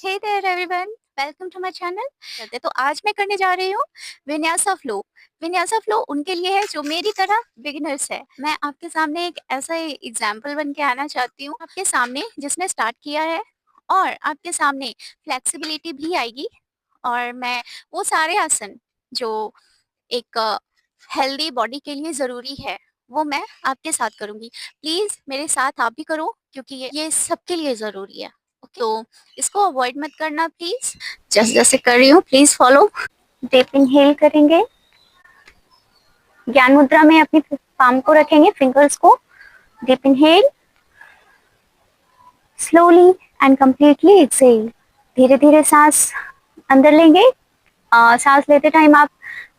Hey there everyone, welcome to my channel. करते तो आज मैं करने जा रही हूँ विन्यासा फ्लो। विन्यासा फ्लो उनके लिए है जो मेरी तरह बिगिनर्स है। मैं आपके सामने एक ऐसा एग्जांपल बन के आना चाहती हूँ आपके सामने जिसने स्टार्ट किया है, और आपके सामने फ्लेक्सिबिलिटी भी आएगी। और मैं वो सारे आसन जो एक हेल्दी बॉडी के लिए ज़रूरी है वो मैं आपके साथ करूँगी। प्लीज़ मेरे साथ आप भी करो क्योंकि ये सबके लिए ज़रूरी है। ओके, तो इसको अवॉइड मत करना प्लीज़। जैसे जैसे कर रही हूँ प्लीज़ फॉलो। डीप इनहेल करेंगे, ज्ञान मुद्रा में अपनी पाम को रखेंगे, फिंगर्स को। Deep inhale, slowly and completely exhale. धीरे धीरे सांस अंदर लेंगे। सांस लेते टाइम आप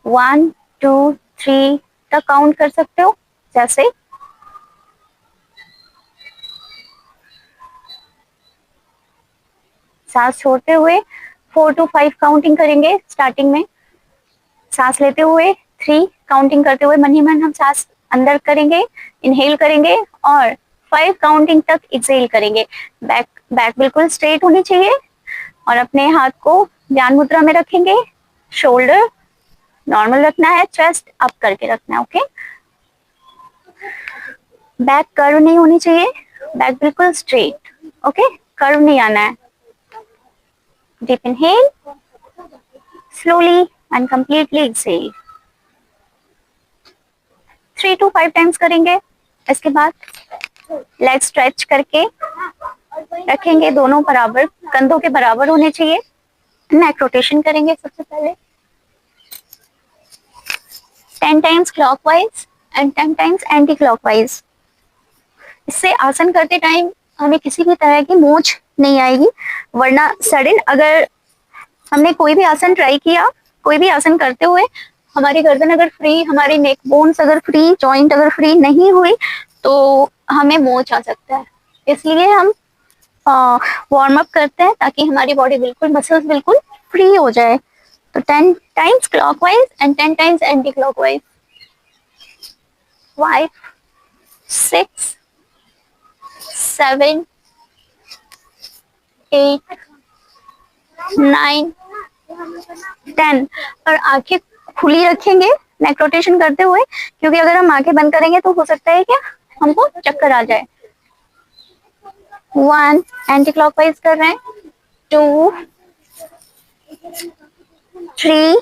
1 2 3 तक काउंट कर सकते हो। जैसे सांस छोड़ते हुए 4 to 5 काउंटिंग करेंगे। स्टार्टिंग में सांस लेते हुए 3 काउंटिंग करते हुए मन ही मन हम सांस अंदर करेंगे, इनहेल करेंगे, और 5 काउंटिंग तक एक्सहेल करेंगे। बैक बैक बिल्कुल स्ट्रेट होनी चाहिए, और अपने हाथ को ध्यान मुद्रा में रखेंगे। शोल्डर नॉर्मल रखना है, चेस्ट अप करके रखना है। ओके, बैक कर्व नहीं होनी चाहिए, बैक बिल्कुल स्ट्रेट। ओके, कर्व नहीं आना है। Deep inhale, slowly and completely exhale। 3 to 5 times करेंगे। इसके बाद लेग स्ट्रेच करके रखेंगे, दोनों बराबर, कंधों के बराबर होने चाहिए। नेक रोटेशन करेंगे सबसे पहले 10 times clockwise and 10 times anti clockwise. इससे आसन करते टाइम हमें किसी भी तरह की मोच नहीं आएगी, वरना सडन अगर हमने कोई भी आसन ट्राई किया, कोई भी आसन करते हुए हमारी गर्दन अगर फ्री, हमारी नेक बोन्स अगर फ्री, जॉइंट अगर फ्री नहीं हुई तो हमें मोच आ सकता है। इसलिए हम वार्म अप करते हैं ताकि हमारी बॉडी बिल्कुल, मसल्स बिल्कुल फ्री हो जाए। तो 10 times clockwise and 10 times anti clockwise. 5 6 7 8 9 10। और आंखें खुली रखेंगे नेक रोटेशन करते हुए, क्योंकि अगर हम आंखें बंद करेंगे तो हो सकता है क्या हमको चक्कर आ जाए। 1 एंटी क्लॉकवाइज कर रहे हैं, 2 3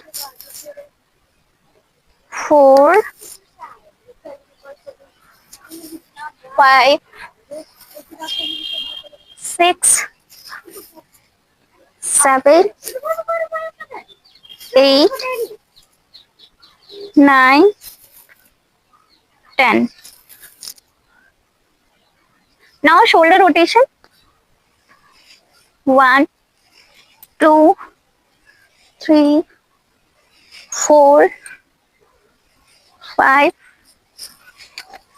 4 5 6 7 8 9 10। Now shoulder rotation, 1 2 3 4 5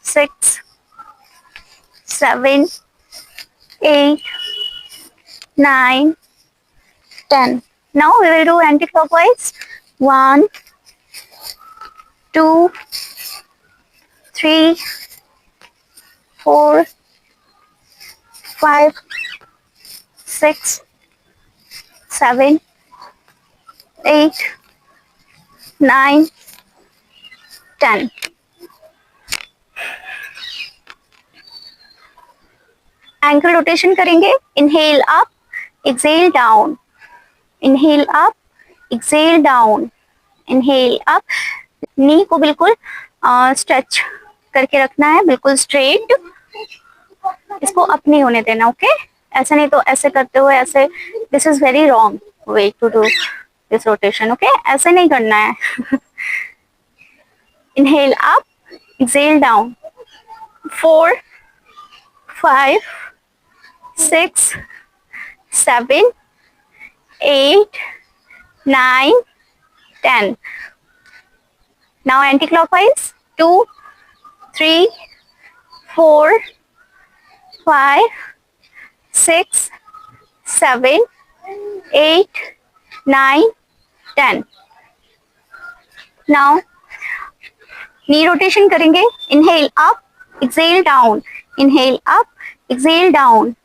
6 7 8 9 10। Now we will do anti-clockwise. 1 2 3 4 5 6 7 8 9 10। Ankle rotation करेंगे। Inhale up, exhale down, inhale up, exhale down, inhale up. Knee को बिल्कुल स्ट्रेच करके रखना है, बिल्कुल स्ट्रेट। इसको अप नहीं होने देना। ओके, ऐसा नहीं तो ऐसे करते हुए ऐसे, this is very wrong way to do this rotation. Okay, ऐसे नहीं करना है। Inhale up, exhale down. 4 5 6 7 8 9 10। Now anti-clockwise, 2 3 4 5 6 7 8 9 10। Now knee rotation करेंगे। Inhale up, exhale down, inhale up, exhale down,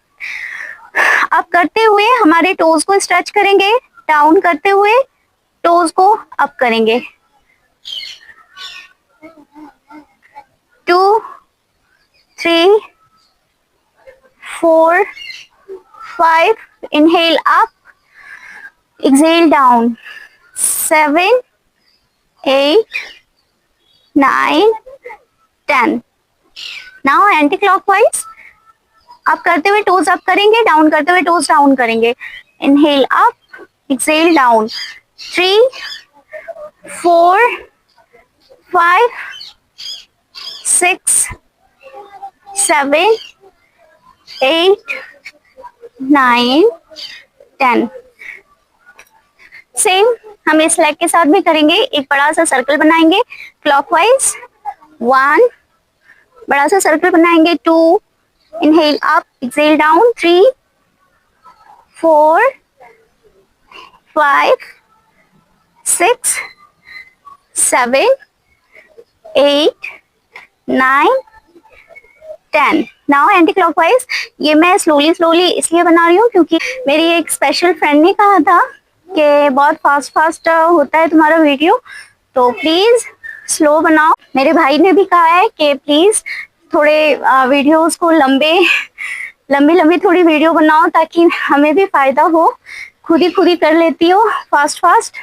up करते हुए हमारे टोज को स्ट्रेच करेंगे, डाउन करते हुए टोज को अप करेंगे। 2 3 4 5, inhale up, exhale down, 7 8 9 10। Now anti clockwise up करते हुए टोज अप करेंगे, डाउन करते हुए टोज डाउन करेंगे। Inhale up, exhale down, 3 4 5 6 7 8 9 10। Same हम इस लेग के साथ भी करेंगे। एक बड़ा सा सर्कल बनाएंगे क्लॉकवाइज, 1 बड़ा सा सर्कल बनाएंगे, 2 inhale up, exhale down, 3 4 5 6 7 8 9 10। Now anti clockwise. ये मैं स्लोली इसलिए बना रही हूँ क्योंकि मेरी एक स्पेशल फ्रेंड ने कहा था कि बहुत फास्ट होता है तुम्हारा वीडियो, तो प्लीज स्लो बनाओ। मेरे भाई ने भी कहा है कि प्लीज थोड़े वीडियोस को लंबी थोड़ी वीडियो बनाओ ताकि हमें भी फायदा हो। खुद ही कर लेती हो फास्ट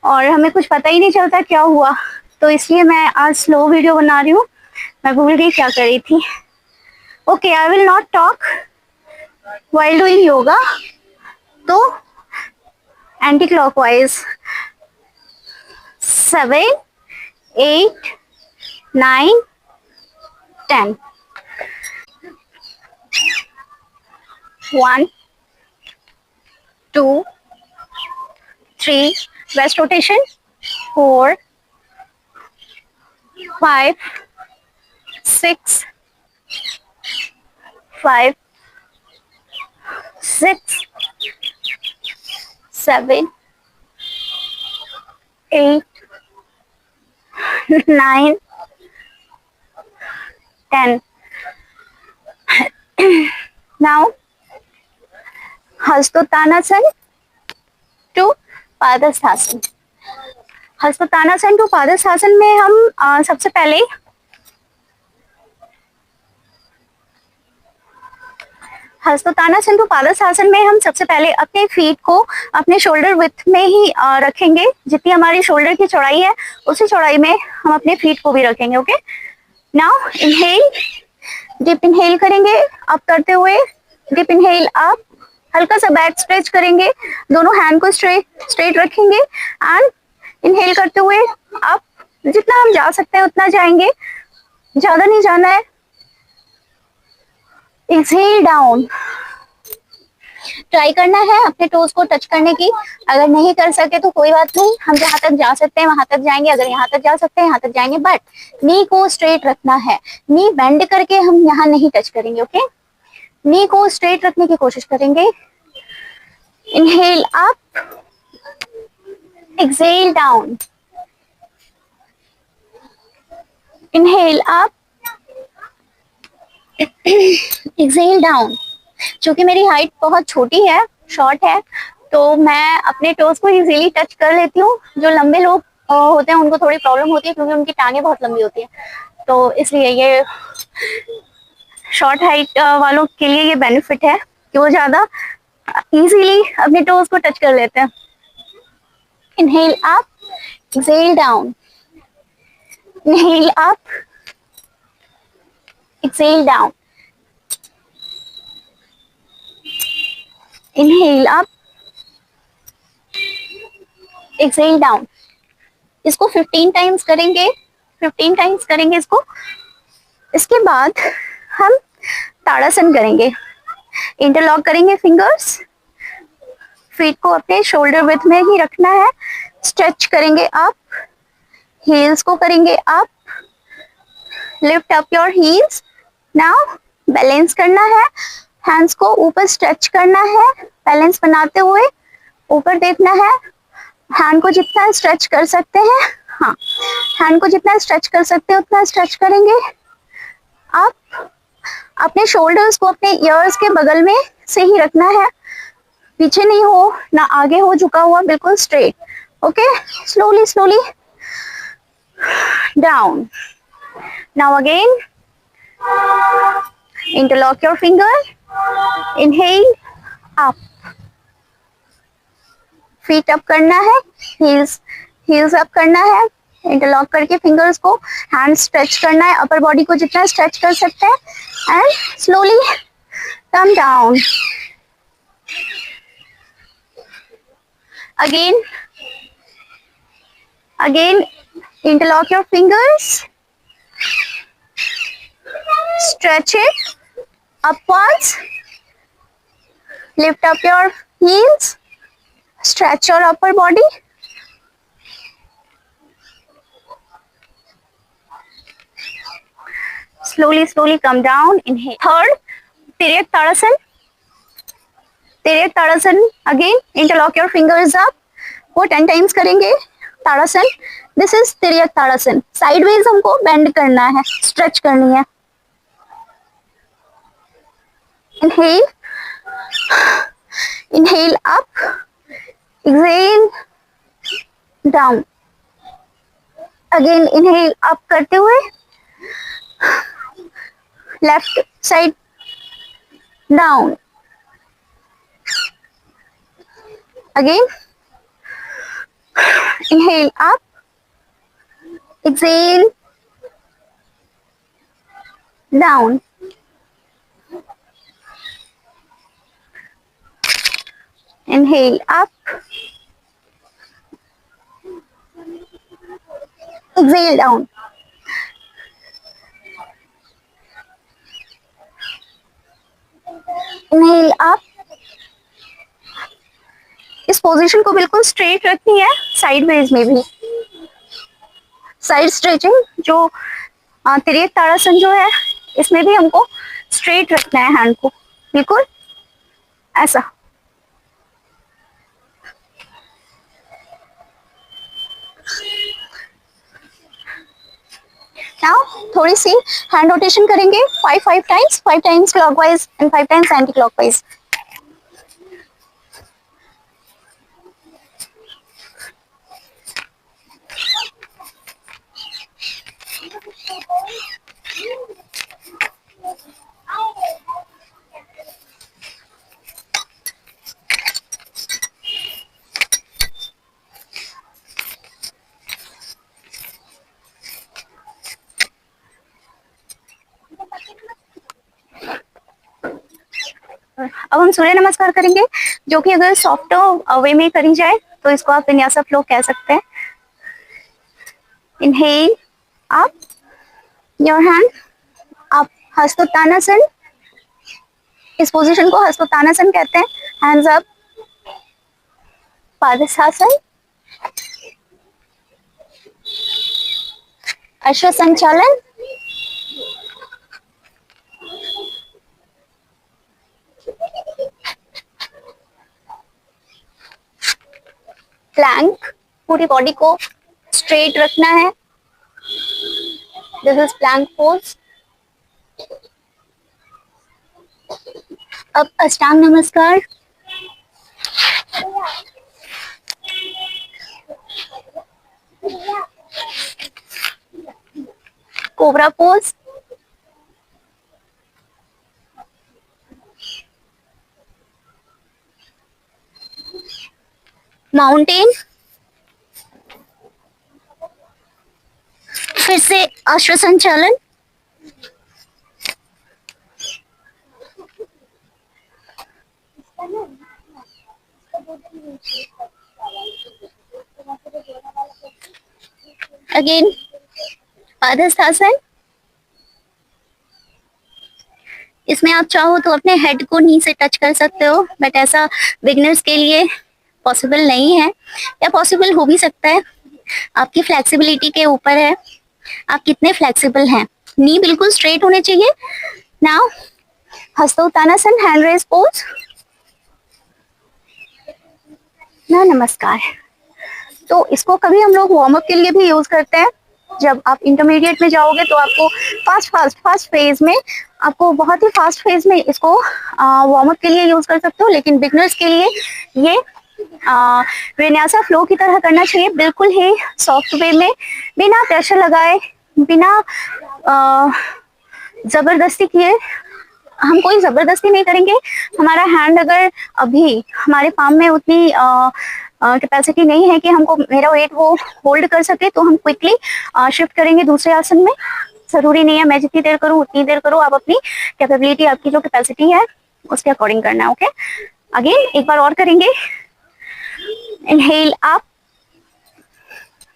और हमें कुछ पता ही नहीं चलता क्या हुआ, तो इसलिए मैं आज स्लो वीडियो बना रही हूँ। मैं भूल गई क्या कर रही थी। Okay, I will not talk while doing yoga। तो anti clockwise 7 8 9 10। 1 2 3 waist rotation, 4 5 6 5 6 7 8 9 10। Now hastottanasana to padahastasana. Hastottanasana to padahastasana में हम सबसे पहले हस्तोत्तानासन टू पादहस्तासन में हम सबसे पहले अपने फीट को अपने शोल्डर विड्थ में ही रखेंगे। जितनी हमारी शोल्डर की चौड़ाई है उसी चौड़ाई में हम अपने फीट को भी रखेंगे। Okay, now inhale, deep inhale करेंगे अप करते हुए, डीप इनहेल अप, हल्का सा बैक स्ट्रेच करेंगे, दोनों हैंड को स्ट्रेट रखेंगे एंड इनहेल करते हुए अप। जितना हम जा सकते हैं उतना जाएंगे, ज्यादा नहीं जाना है। Exhale down. ट्राई करना है अपने टोज को टच करने की। अगर नहीं कर सके तो कोई बात नहीं, हम जहां तक जा सकते हैं वहां तक जाएंगे। अगर यहाँ तक जा सकते हैं यहाँ तक जाएंगे, बट नी को स्ट्रेट रखना है। नी बेंड करके हम यहाँ नहीं टच करेंगे। ओके, नी को स्ट्रेट रखने की कोशिश करेंगे। Inhale up, exhale down, inhale up, exhale down. क्योंकि मेरी हाइट बहुत छोटी है, शॉर्ट है, तो मैं अपने टोज को इजीली टच कर लेती हूँ। जो लंबे लोग होते हैं उनको थोड़ी प्रॉब्लम होती है क्योंकि उनकी टांगे बहुत लंबी होती है, तो इसलिए ये शॉर्ट हाइट वालों के लिए ये बेनिफिट है कि वो ज्यादा इजीली अपने टोज को टच कर लेते हैं। Inhale up, exhale down, inhale up, exhale down, inhale up, exhale down. इसको 15 टाइम्स करेंगे, 15 टाइम्स करेंगे इसको। इसके बाद हम ताड़ासन करेंगे। इंटरलॉक करेंगे फिंगर्स, फीट को अपने शोल्डर विड्थ में ही रखना है। स्ट्रेच करेंगे अप, हील्स को करेंगे up, lift up your heels. Now balance करना है, हैंड्स को ऊपर स्ट्रेच करना है, बैलेंस बनाते हुए ऊपर देखना है। हैंड को जितना स्ट्रेच कर सकते हैं, हाँ, हैंड को जितना स्ट्रेच कर सकते हैं उतना स्ट्रेच करेंगे। आप अपने शोल्डर्स को अपने ईयर्स के बगल में से ही रखना है, पीछे नहीं हो ना आगे हो झुका हुआ, बिल्कुल straight. Okay, slowly slowly down. Now again interlock your finger, inhale up, feet up करना है, heels up करना है, इंटरलॉक करके फिंगर्स को, हैंड स्ट्रेच करना है, अपर बॉडी को जितना स्ट्रेच कर सकते हैं, and slowly come down. Again interlock your fingers, stretch it upwards, lift up your heels, stretch your upper body. Slowly come down. Inhale. Third, Tiryak Tadasana. Again, interlock your fingers up. वो 10 times करेंगे. ताड़ासन. This is Tiryak Tadasana. Sideways हमको bend करना है, stretch करनी है. Inhale up. Exhale down. Again inhale up करते हुए left side down. Again inhale up, exhale down. Inhale up, exhale down. Inhale up. इस पोजीशन को बिल्कुल स्ट्रेट रखनी है, साइडवेज में भी. साइड स्ट्रेचिंग जो तिर्यक ताड़ासन जो है, इसमें भी हमको स्ट्रेट रखना है हैंड को, बिल्कुल ऐसा. नाउ थोड़ी सी हैंड रोटेशन करेंगे, 5 times clockwise and 5 times anti clockwise. अब हम सूर्य नमस्कार करेंगे, जो कि अगर सॉफ्ट वे में करी जाए तो इसको आप विन्यासा फ्लो कह सकते हैं. Inhale up, your hand up, hastottanasana. इस पोजीशन को हस्तोत्तानासन कहते हैं. Hands up, padahastasana, ashwasanchalan, plank. पूरी बॉडी को स्ट्रेट रखना है. This is plank pose. अब ashtanga namaskar. Cobra pose. Mountain. फिर से अश्वसंचालन. अगेन पादहस्तासन. इसमें आप चाहो तो अपने हेड को नी से टच कर सकते हो, बट ऐसा बिगिनर्स के लिए पॉसिबल नहीं है, या पॉसिबल हो भी सकता है. आपकी फ्लेक्सिबिलिटी के ऊपर है, आप कितने फ्लेक्सिबल हैं. नी बिल्कुल स्ट्रेट होने चाहिए. Now hastottanasana, hand raise pose. ना नमस्कार. तो इसको कभी हम लोग वार्म अप के लिए भी यूज करते हैं. जब आप इंटरमीडिएट में जाओगे तो आपको फास्ट फेज में, आपको बहुत ही फास्ट फेज में इसको वार्म अप के लिए यूज कर सकते हो, लेकिन बिगनर्स के लिए ये विन्यासा फ्लो की तरह करना चाहिए, बिल्कुल ही सॉफ्ट वे में, बिना प्रेशर लगाए, बिना जबरदस्ती किए। हम कोई जबरदस्ती नहीं करेंगे। हमारा हैंड अगर अभी हमारे पाम में उतनी कैपेसिटी नहीं है कि हमको मेरा वेट वो होल्ड कर सके, तो हम क्विकली शिफ्ट करेंगे दूसरे आसन में। जरूरी नहीं है मैं जितनी देर करूँ उतनी देर करो, आप अपनी कैपेबिलिटी, आपकी जो कैपेसिटी है उसके अकॉर्डिंग करना है। ओके, अगेन एक बार और करेंगे। इनहेल अप,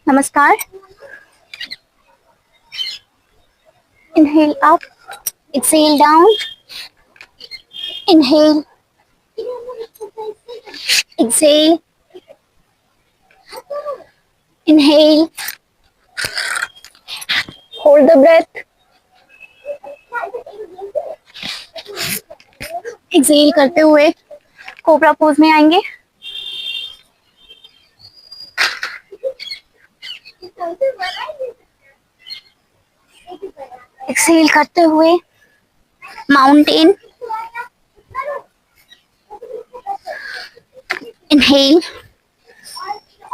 नमस्कार। Inhale up, exhale down, inhale, exhale, inhale, hold the breath, exhale करते हुए कोबरा पोज में आएंगे। एक्सेल करते हुए माउंटेन, इनहेल,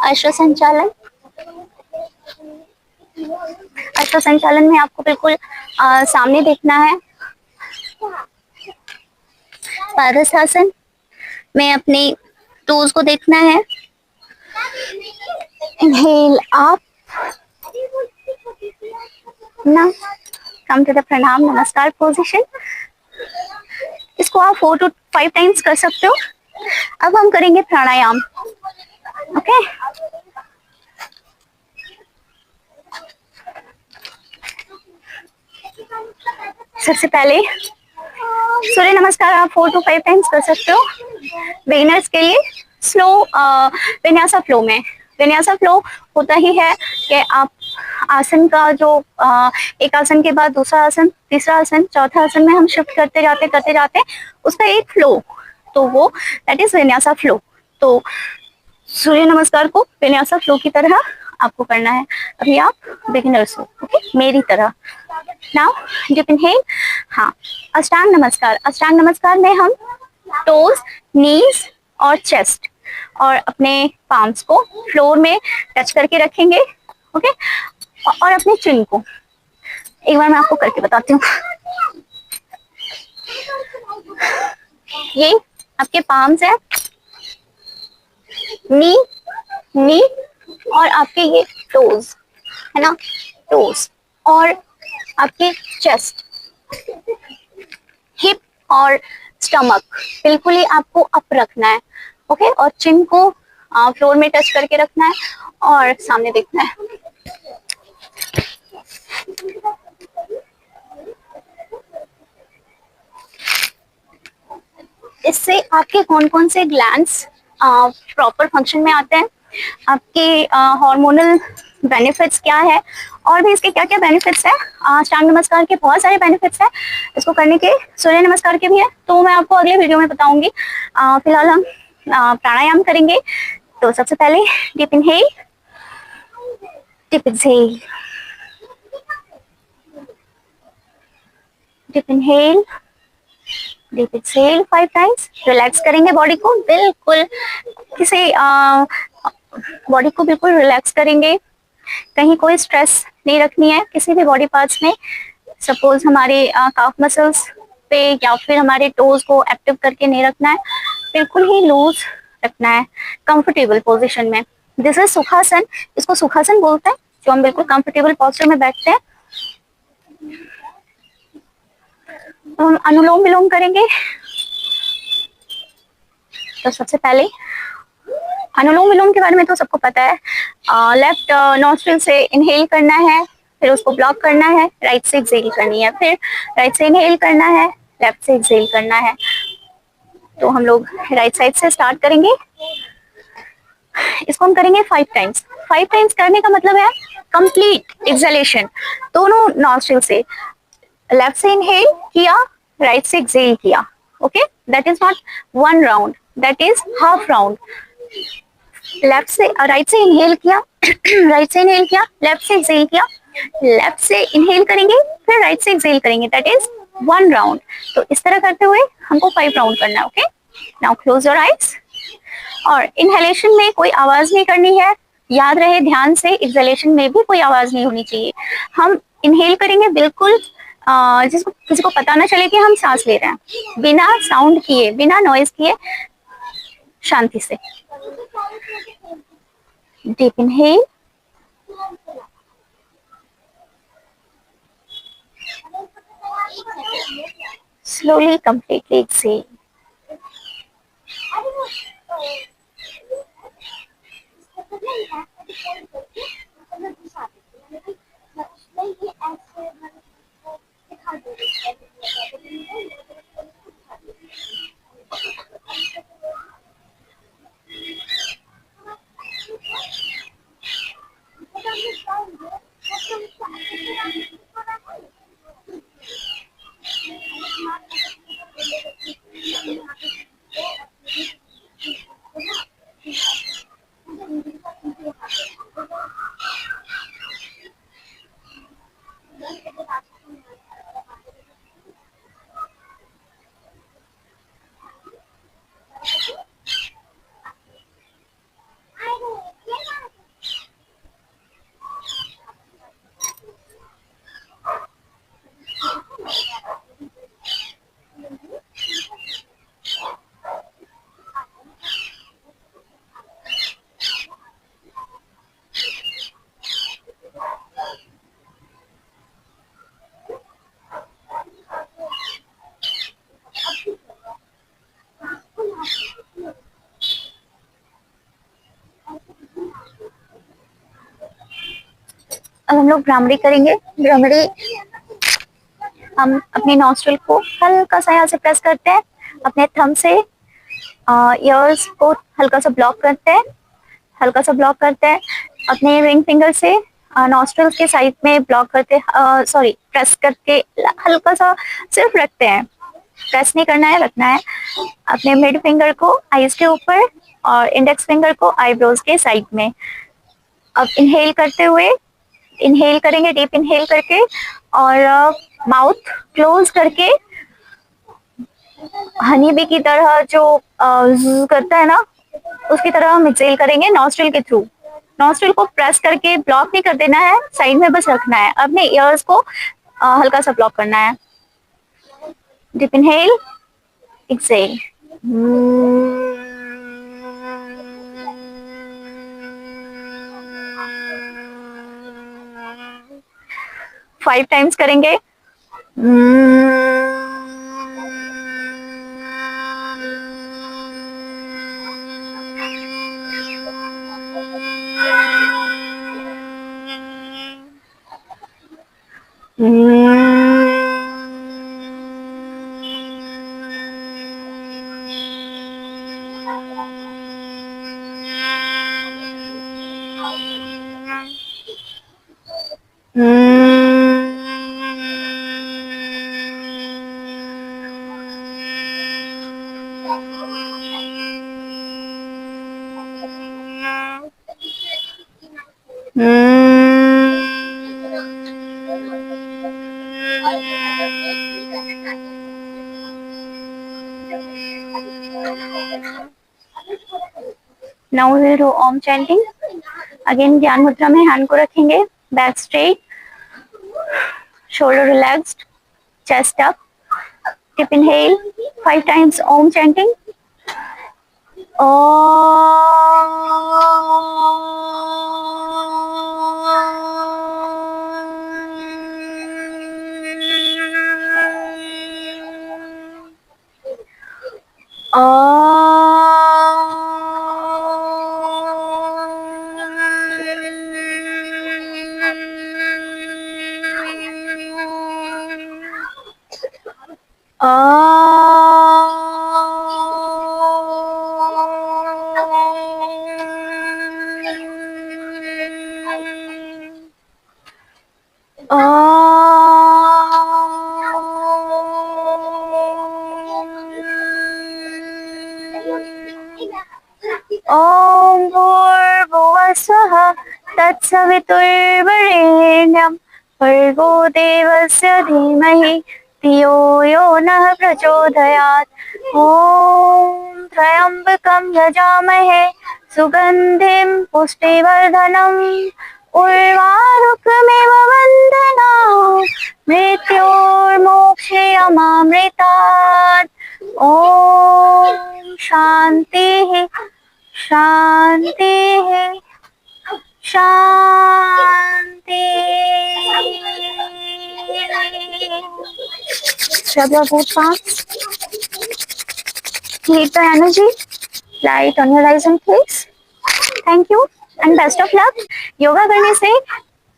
अश्व संचालन। अश्व संचालन में आपको बिल्कुल सामने देखना है। पादहस्तासन में अपने टोज को देखना है। इनहेल अप, ना कम टू द प्रणाम नमस्कार पोजीशन। इसको आप 4 to 5 टाइम्स कर सकते हो। अब हम करेंगे प्राणायाम। ओके, सबसे पहले सूर्य नमस्कार आप 4 to 5 टाइम्स कर सकते हो। बिगिनर्स के लिए स्लो विन्यासा फ्लो में, विन्यासा फ्लो होता ही है कि आप आसन का जो एक आसन के बाद दूसरा आसन, तीसरा आसन, चौथा आसन में हम शिफ्ट करते जाते उसका एक फ्लो, तो वो दैट इज विन्यासा फ्लो। तो सूर्य नमस्कार को विन्यासा फ्लो की तरह आपको करना है। अभी आप बिगिनर्स हो, ओके, मेरी तरह। Now deep inhale. हाँ, अष्टांग नमस्कार। अष्टांग नमस्कार में हम टोज, नीज और चेस्ट और अपने पाम्स को फ्लोर में टच करके रखेंगे। ओके, और अपने चिन को एक बार मैं आपको करके बताती हूँ। ये आपके पाम्स है, नी और आपके ये टोज है ना, टोज और आपके चेस्ट, हिप और स्टमक बिल्कुल ही आपको अप रखना है। ओके, और चिन को फ्लोर में टच करके रखना है और सामने देखना है। इससे आपके कौन कौन से ग्लैंड्स प्रॉपर फंक्शन में आते हैं, आपके हार्मोनल बेनिफिट्स क्या है, और भी इसके क्या क्या बेनिफिट्स है। अष्टांग नमस्कार के बहुत सारे बेनिफिट्स हैं, इसको करने के सूर्य नमस्कार के भी है, तो मैं आपको अगले वीडियो में बताऊंगी। फिलहाल हम प्राणायाम करेंगे। तो सबसे पहले deep inhale, deep exhale, deep inhale, deep exhale 5 times. Relax करेंगे बॉडी को, बिल्कुल किसी बॉडी को बिल्कुल रिलैक्स करेंगे। कहीं कोई स्ट्रेस नहीं रखनी है किसी भी बॉडी पार्ट्स में। सपोज हमारे काफ मसल्स पे या फिर हमारे टोज को एक्टिव करके नहीं रखना है, बिल्कुल ही लूज रखना है, कंफर्टेबल पोजीशन में। दिस इज सुखासन, इसको सुखासन बोलते हैं, जो हम बिल्कुल कंफर्टेबल पोस्चर में बैठते हैं। तो हम अनुलोम विलोम करेंगे। तो सबसे पहले अनुलोम विलोम के बारे में तो सबको पता है। लेफ्ट नॉस्ट्रिल से इनहेल करना है, फिर उसको ब्लॉक करना है, राइट से एक्सहेल करनी है, फिर राइट से इनहेल करना है, लेफ्ट से एक्सहेल करना है। तो हम लोग राइट साइड से स्टार्ट करेंगे। इसको हम करेंगे 5 टाइम्स। 5 टाइम्स करने का मतलब है कंप्लीट एक्सहेलेशन, दोनों नॉस्ट्रिल से। लेफ्ट से इनहेल किया, राइट से एक्सहेल किया। Okay, that is not 1 round, that is half round. Left से राइट से इनहेल किया, राइट से इनहेल किया, लेफ्ट से एक्सहेल किया, लेफ्ट से इनहेल करेंगे, फिर राइट से एक्सेल करेंगे, दैट इज 1 राउंड। तो इस तरह करते हुए हमको 5 राउंड करना है। Okay, now close your eyes. और इनहेलेशन में कोई आवाज नहीं करनी है, याद रहे ध्यान से, एक्सहेलेशन में भी कोई आवाज नहीं होनी चाहिए। हम इनहेल करेंगे बिल्कुल जिसको किसी को पता ना चले कि हम सांस ले रहे हैं, बिना साउंड किए, बिना नॉइज किए, शांति से। Deep inhale, slowly completely exhale. अब हम लोग भ्रामरी करेंगे। भ्रामरी हम अपने नॉस्ट्रिल को हल्का सा यहाँ से प्रेस करते हैं, अपने थंब से ईयर्स को हल्का सा ब्लॉक करते हैं, हल्का सा ब्लॉक करते हैं, अपने रिंग फिंगर से नॉस्ट्रिल्स के साइड में ब्लॉक करते हैं, सॉरी प्रेस करके हल्का सा सिर्फ रखते हैं, प्रेस नहीं करना है, रखना है। अपने मिड फिंगर को आईज के ऊपर और इंडेक्स फिंगर को आईब्रोज के साइड में। अब इनहेल करते हुए, इनहेल करेंगे डीप इनहेल करके, और माउथ क्लोज करके हनी बी की तरह जो करता है ना, उसकी तरह हम एक्सेल करेंगे नॉस्ट्रिल के थ्रू। नॉस्ट्रिल को प्रेस करके ब्लॉक नहीं कर देना है, साइड में बस रखना है। अपने ईयर्स को हल्का सा ब्लॉक करना है। Deep inhale, exhale. 5 टाइम्स करेंगे। Now we will do Om chanting. Again ज्ञान मुद्रा में हैंड को रखेंगे, back straight, shoulder relaxed, chest up. Deep inhale, 5 times Om chanting. Om Bhurvuvasvaha Tatsaviturbharenyam भर्गो देवस्य धीमहि धियो यो नः प्रचोदयात्। ॐ त्र्यम्बकं यजामहे सुगन्धिं पुष्टिवर्धनम् उर्वारुकमिव वन्दनात् मृत्योर्मोक्षयमामृतात्। ॐ शान्तिः शान्तिः शांति। Grab your both palms. Keep the energy light on your eyes and face. Thank you and best of luck. Yoga करने से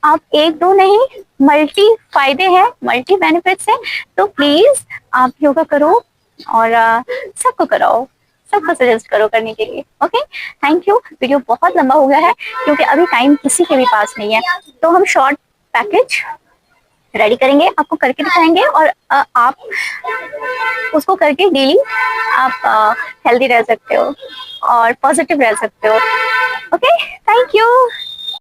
आप एक दो नहीं मल्टी फायदे हैं, मल्टी बेनिफिट्स हैं। तो प्लीज आप योगा करो और सबको कराओ, सबको सजेस्ट करो करने के लिए। Okay, thank you. वीडियो बहुत लंबा हो गया है क्योंकि अभी टाइम किसी के भी पास नहीं है, तो हम शॉर्ट पैकेज रेडी करेंगे, आपको करके दिखाएंगे और आप उसको करके डेली आप हेल्दी रह सकते हो और पॉजिटिव रह सकते हो। Okay, thank you.